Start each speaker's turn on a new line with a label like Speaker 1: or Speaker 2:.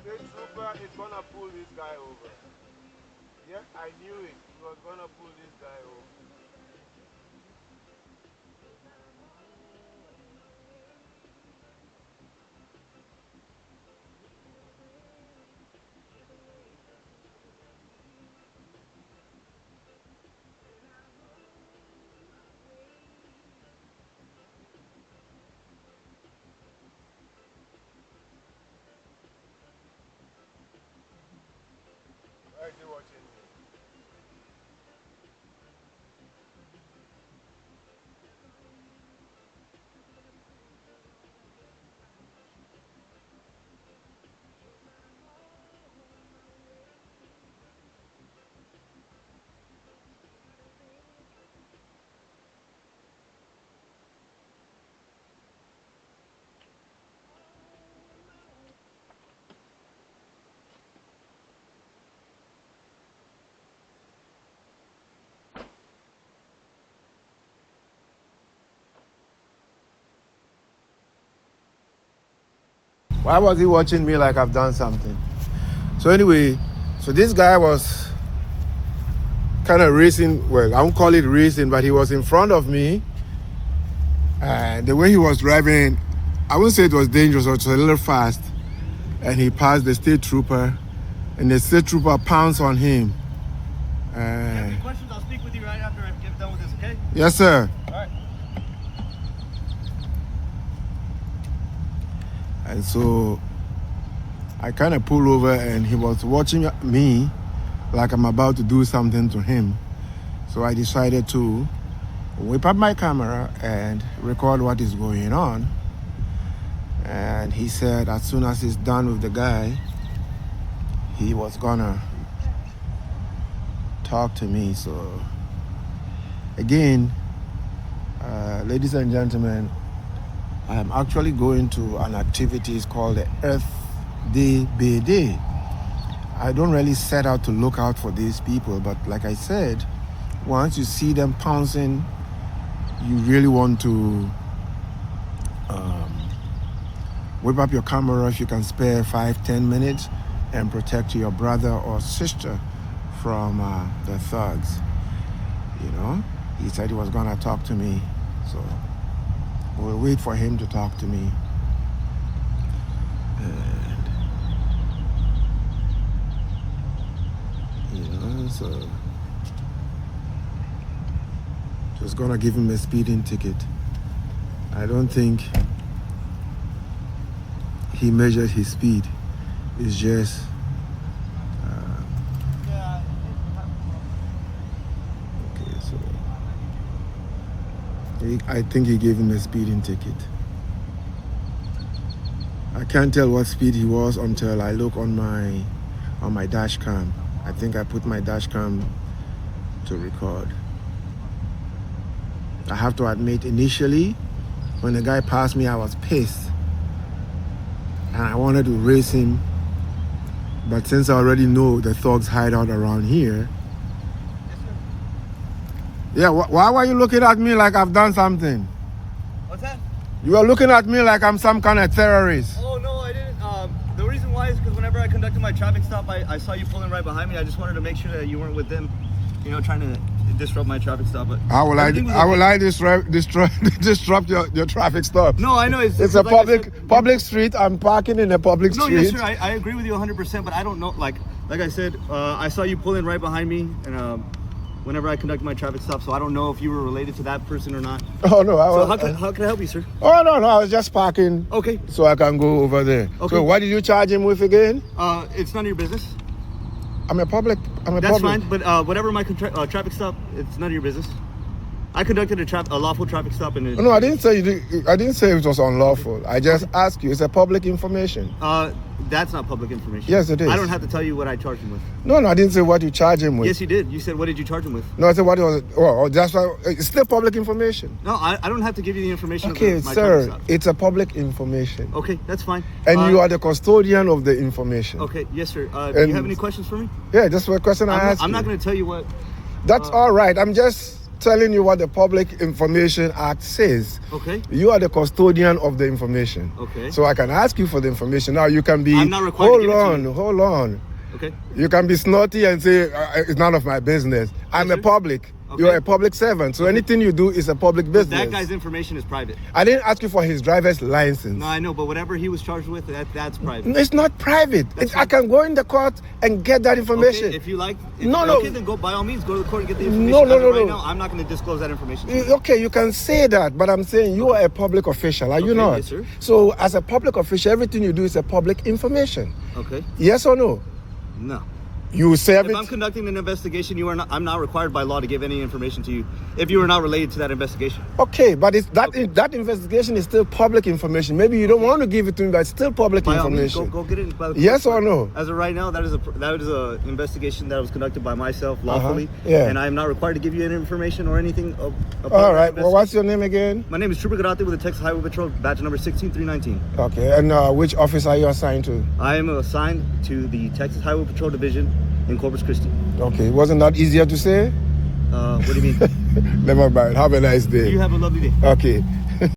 Speaker 1: State trooper is gonna pull this guy over. Yes, I knew it. He was gonna pull this guy over. Why is he watching me? Why was he watching me like I've done something? So anyway, so this guy was kind of racing. Well, I won't call it racing, but he was in front of me. And the way he was driving, I wouldn't say it was dangerous, it was a little fast. And he passed the state trooper, and the state trooper pounced on him.
Speaker 2: If you have any questions, I'll speak with you right after I get done with this, okay?
Speaker 1: Yes, sir.
Speaker 2: All right.
Speaker 1: And so I kind of pulled over, and he was watching me like I'm about to do something to him. So I decided to whip up my camera and record what is going on. And he said as soon as he's done with the guy, he was gonna talk to me. So again, ladies and gentlemen, I'm actually going to an activity called the Earth Day Bay Day. I don't really set out to look out for these people, but like I said, once you see them pouncing, you really want to whip up your camera if you can spare 5-10 minutes and protect your brother or sister from the thugs. You know, he said he was gonna talk to me, so we'll wait for him to talk to me. And you know, so just gonna give him a speeding ticket. I don't think he measured his speed. It's just okay, so I think he gave him a speeding ticket. I can't tell what speed he was until I look on my dash cam. I think I put my dash cam to record. I have to admit, initially, when the guy passed me, I was pissed. And I wanted to race him. But since I already know the thugs hide out around here. Yeah, why were you looking at me like I've done something?
Speaker 2: What's that?
Speaker 1: You are looking at me like I'm some kind of terrorist.
Speaker 2: Oh, no, I didn't. The reason why is because whenever I conducted my traffic stop, I saw you pulling right behind me. I just wanted to make sure that you weren't with them, you know, trying to disrupt my traffic stop. But
Speaker 1: How will I disrupt your traffic stop?
Speaker 2: No, I know
Speaker 1: It's a
Speaker 2: like
Speaker 1: public street. I'm parking in a public street.
Speaker 2: No, yes, sir. I agree with you 100%, but I don't know. Like I said, I saw you pulling right behind me, and whenever I conduct my traffic stop, so I don't know if you were related to that person or not.
Speaker 1: Oh no!
Speaker 2: How can I help you, sir?
Speaker 1: Oh no! I was just parking.
Speaker 2: Okay.
Speaker 1: So I can go over there.
Speaker 2: Okay.
Speaker 1: So what did you charge him with again?
Speaker 2: It's none of your business.
Speaker 1: I'm a public.
Speaker 2: That's fine, but whatever my traffic stop, it's none of your business. I conducted a lawful traffic stop, and
Speaker 1: No, I didn't say I didn't say it was unlawful. I just asked you. It's a public information.
Speaker 2: That's not public information.
Speaker 1: Yes, it is.
Speaker 2: I don't have to tell you what I charged him with.
Speaker 1: No, I didn't say what you charge him with.
Speaker 2: Yes, you did. You said, what did you charge him with?
Speaker 1: No, I said what it was. Oh, that's why it's still public information.
Speaker 2: No, I don't have to give you the information.
Speaker 1: Okay,
Speaker 2: of my
Speaker 1: sir,
Speaker 2: traffic stop.
Speaker 1: it's a public information.
Speaker 2: Okay, that's fine.
Speaker 1: And you are the custodian of the information.
Speaker 2: Okay, yes, sir. Do you have any questions for me?
Speaker 1: Yeah, that's what question I asked.
Speaker 2: I'm not
Speaker 1: you.
Speaker 2: going to tell you what.
Speaker 1: That's all right. I'm just telling you what the Public Information Act says.
Speaker 2: Okay.
Speaker 1: You are the custodian of the information.
Speaker 2: Okay.
Speaker 1: So I can ask you for the information. Now you can be.
Speaker 2: I'm not required to give it to you.
Speaker 1: Hold on.
Speaker 2: Okay.
Speaker 1: You can be snotty and say it's none of my business. I'm a
Speaker 2: sir.
Speaker 1: public.
Speaker 2: Okay.
Speaker 1: You're a public servant. So anything you do is a public business.
Speaker 2: That guy's information is private.
Speaker 1: I didn't ask you for his driver's license.
Speaker 2: No, I know, but whatever he was charged with, that's private.
Speaker 1: No, it's not private.
Speaker 2: That's
Speaker 1: I can go in the court and get that information.
Speaker 2: Okay, if you like.
Speaker 1: No.
Speaker 2: Okay, then go by all means go to the court and get the information.
Speaker 1: No.
Speaker 2: Right now, I'm not going to disclose that information. To you.
Speaker 1: Okay, you can say that, but I'm saying you are a public official, are you
Speaker 2: Okay,
Speaker 1: not?
Speaker 2: yes, sir.
Speaker 1: So as a public official, everything you do is a public information.
Speaker 2: Okay.
Speaker 1: Yes or no?
Speaker 2: No.
Speaker 1: You say
Speaker 2: If I'm conducting an investigation, I'm not required by law to give any information to you if you are not related to that investigation.
Speaker 1: Okay, but it's that investigation is still public information. Maybe you don't want to give it to me, but it's still public
Speaker 2: By all means,
Speaker 1: information.
Speaker 2: go get it. By the
Speaker 1: Yes or no?
Speaker 2: As of right now, that is a investigation that was conducted by myself lawfully,
Speaker 1: Yeah.
Speaker 2: and I am not required to give you any information or anything.
Speaker 1: All right. Well, what's your name again?
Speaker 2: My name is Trooper Garate with the Texas Highway Patrol, badge number 16319.
Speaker 1: Okay, and which office are you assigned to?
Speaker 2: I am assigned to the Texas Highway Patrol Division in Corpus Christi.
Speaker 1: Okay, wasn't that easier to say?
Speaker 2: What do you mean?
Speaker 1: Never mind. Have a nice day.
Speaker 2: You have a lovely day.
Speaker 1: Okay.